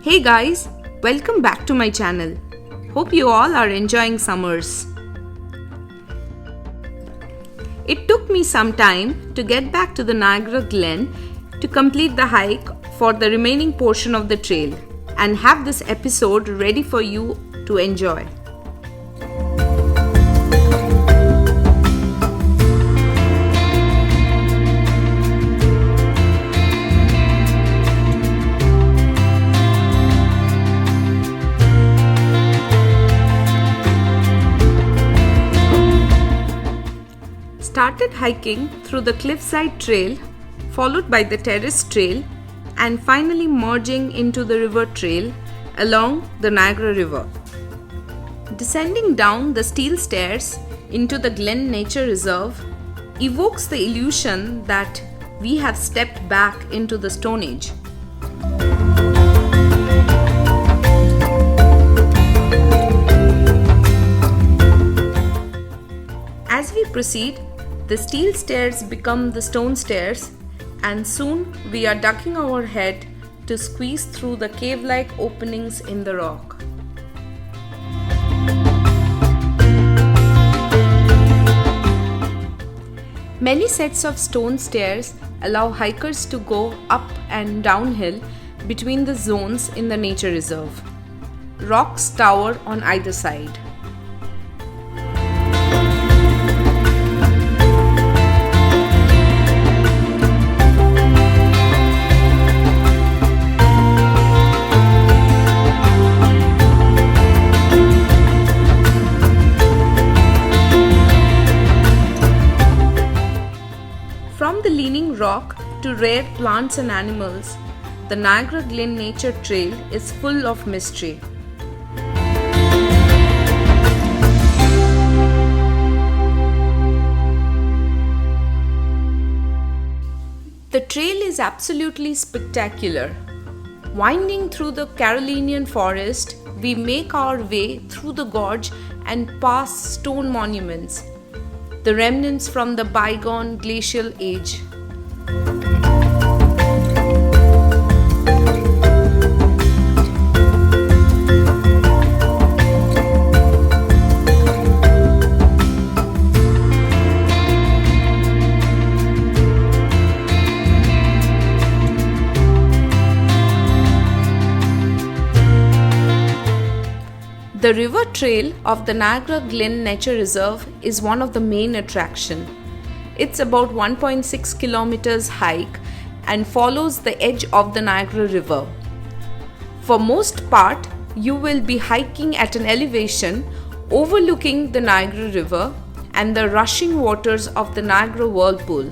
Hey guys, welcome back to my channel. Hope you all are enjoying summers. It took me some time to get back to the Niagara Glen to complete the hike for the remaining portion of the trail and have this episode ready for you to enjoy. Started hiking through the cliffside trail, followed by the Terrace Trail, and finally merging into the RiverTrail along the Niagara River. Descending down the steel stairs into the Glen Nature Reserve evokes the illusion that we have stepped back into the Stone Age. As we proceed, the steel stairs become the stone stairs, and soon we are ducking our head to squeeze through the cave-like openings in the rock. Many sets of stone stairs allow hikers to go up and downhill between the zones in the nature reserve. Rocks tower on either side. From the leaning rock to rare plants and animals, the Niagara Glen Nature Trail is full of mystery. The trail is absolutely spectacular. Winding through the Carolinian forest, we make our way through the gorge and pass stone monuments, the remnants from the bygone glacial age. The river trail of the Niagara Glen Nature Reserve is one of the main attractions. It's about 1.6 kilometers hike and follows the edge of the Niagara River. For most part, you will be hiking at an elevation overlooking the Niagara River and the rushing waters of the Niagara Whirlpool.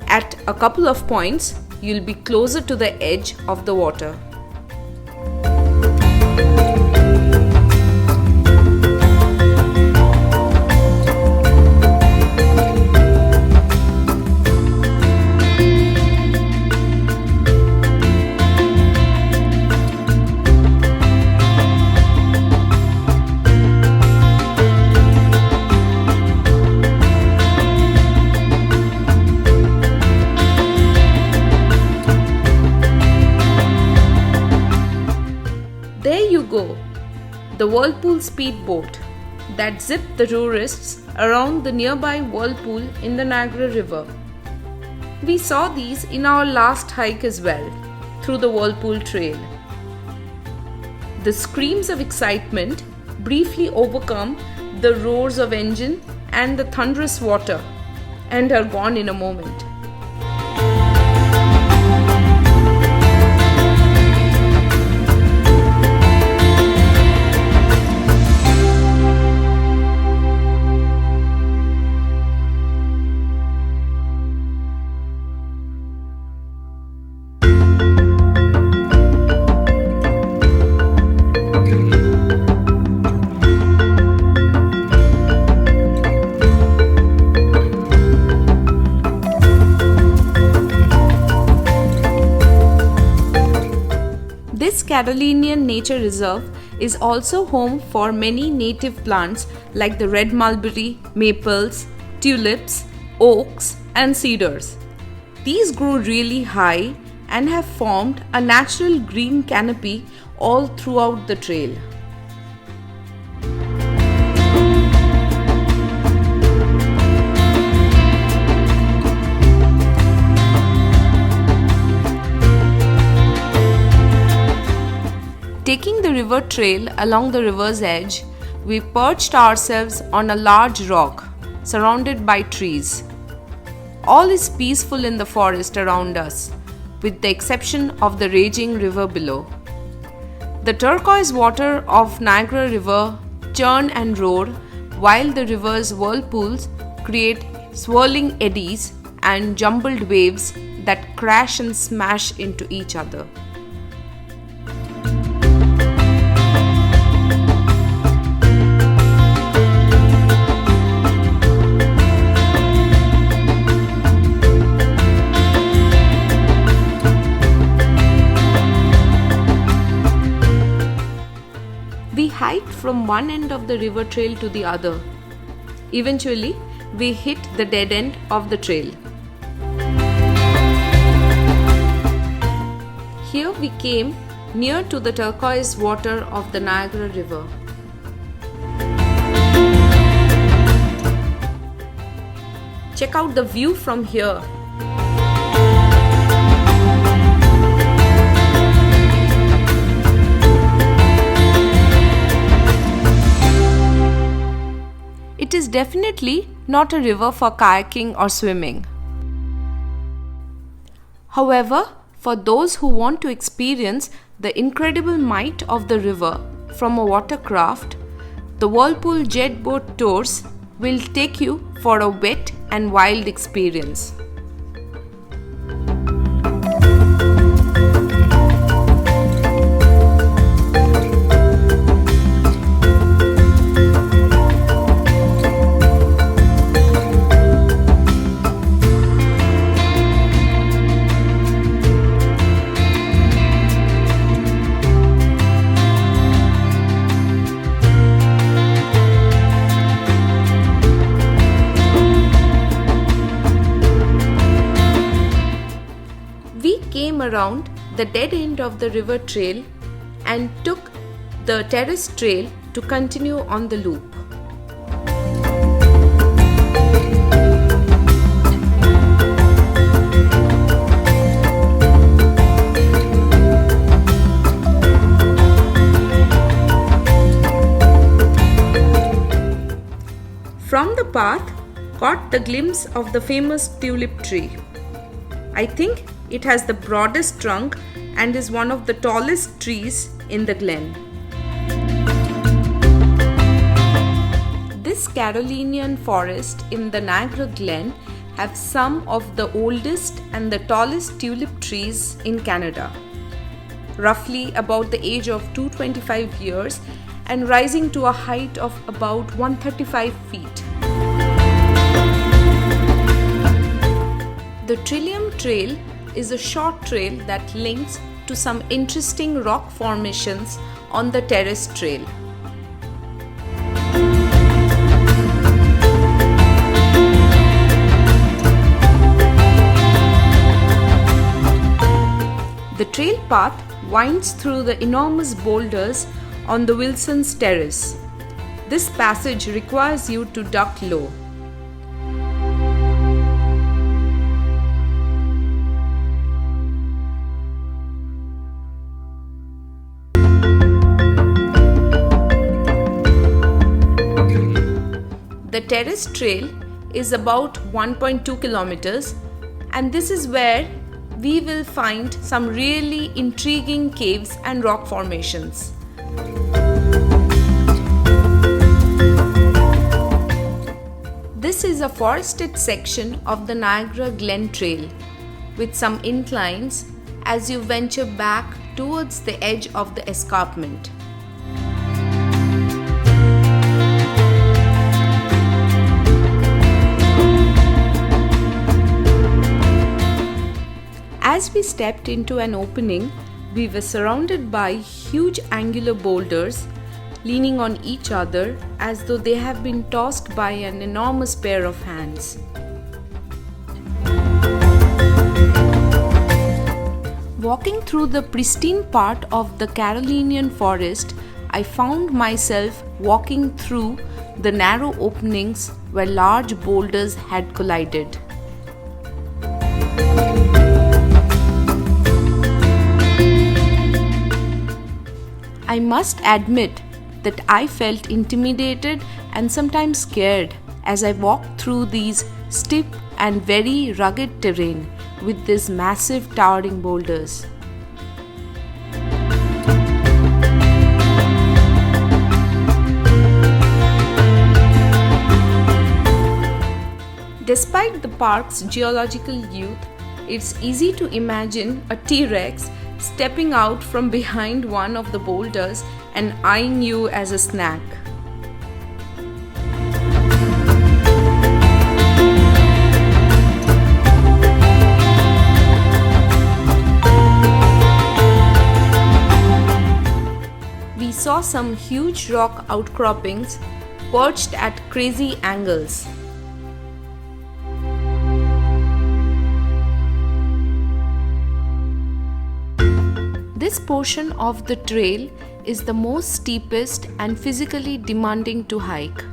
At a couple of points, you'll be closer to the edge of the water. There you go, the Whirlpool speedboat that zipped the tourists around the nearby Whirlpool in the Niagara River. We saw these in our last hike as well, through the Whirlpool Trail. The screams of excitement briefly overcome the roars of engine and the thunderous water and are gone in a moment. This Carolinian Nature Reserve is also home for many native plants like the red mulberry, maples, tulips, oaks, and cedars. These grow really high and have formed a natural green canopy all throughout the trail. Taking the river trail along the river's edge, we perched ourselves on a large rock surrounded by trees. All is peaceful in the forest around us, with the exception of the raging river below. The turquoise water of Niagara River churn and roar, while the river's whirlpools create swirling eddies and jumbled waves that crash and smash into each other. We hiked from one end of the river trail to the other. Eventually, we hit the dead end of the trail. Here we came near to the turquoise water of the Niagara River. Check out the view from here. It is definitely not a river for kayaking or swimming. However, for those who want to experience the incredible might of the river from a watercraft, the Whirlpool jet boat tours will take you for a wet and wild experience. Around the dead end of the river trail and took the Terrace Trail to continue on the loop. From the path, caught the glimpse of the famous tulip tree. I think it has the broadest trunk and is one of the tallest trees in the Glen. This Carolinian forest in the Niagara Glen have some of the oldest and the tallest tulip trees in Canada, roughly about the age of 225 years and rising to a height of about 135 feet. The Trillium Trail is a short trail that links to some interesting rock formations on the Terrace Trail. The trail path winds through the enormous boulders on the Wilson's Terrace. This passage requires you to duck low. The Terrace Trail is about 1.2 kilometers, and this is where we will find some really intriguing caves and rock formations. This is a forested section of the Niagara Glen Trail with some inclines as you venture back towards the edge of the escarpment. As we stepped into an opening, we were surrounded by huge angular boulders leaning on each other as though they have been tossed by an enormous pair of hands. Walking through the pristine part of the Carolinian forest, I found myself walking through the narrow openings where large boulders had collided. I must admit that I felt intimidated and sometimes scared as I walked through these steep and very rugged terrain with these massive towering boulders. Despite the park's geological youth, it's easy to imagine a T-Rex stepping out from behind one of the boulders and eyeing you as a snack. We saw some huge rock outcroppings perched at crazy angles. This portion of the trail is the most steepest and physically demanding to hike.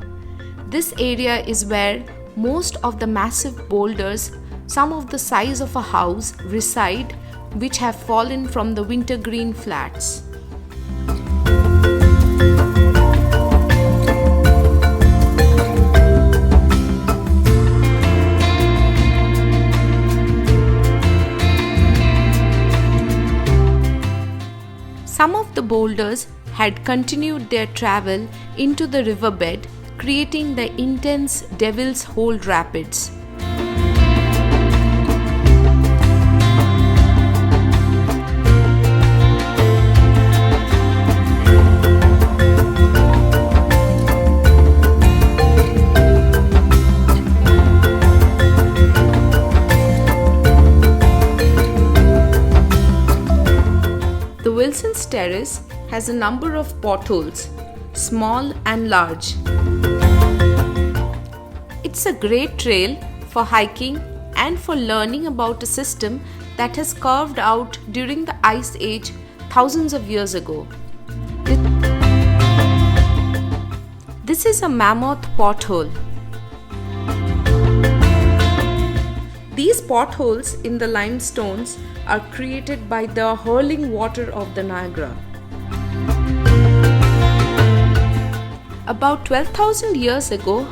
This area is where most of the massive boulders, some of the size of a house, reside, which have fallen from the wintergreen flats. Some of the boulders had continued their travel into the riverbed, creating the intense Devil's Hole Rapids. Wilson's Terrace has a number of potholes, small and large. It's a great trail for hiking and for learning about a system that has carved out during the Ice Age thousands of years ago. This is a mammoth pothole. These potholes in the limestones are created by the hurling water of the Niagara. About 12,000 years ago,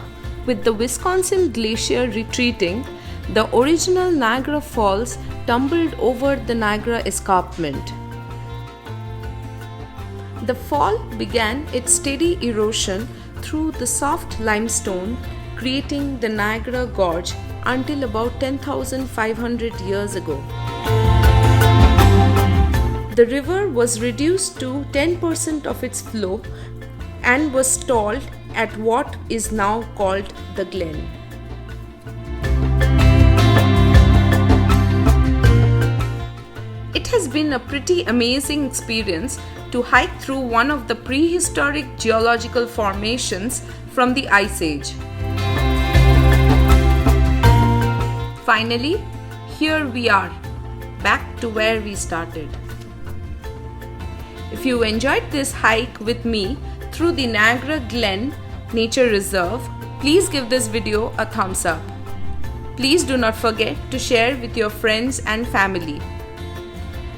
with the Wisconsin Glacier retreating, the original Niagara Falls tumbled over the Niagara Escarpment. The fall began its steady erosion through the soft limestone, creating the Niagara Gorge until about 10,500 years ago. The river was reduced to 10% of its flow and was stalled at what is now called the Glen. It has been a pretty amazing experience to hike through one of the prehistoric geological formations from the Ice Age. Finally, here we are, back to where we started. If you enjoyed this hike with me through the Niagara Glen Nature Reserve, please give this video a thumbs up. Please do not forget to share with your friends and family.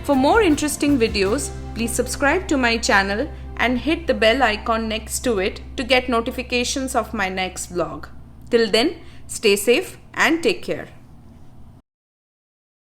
For more interesting videos, please subscribe to my channel and hit the bell icon next to it to get notifications of my next vlog. Till then, stay safe and take care.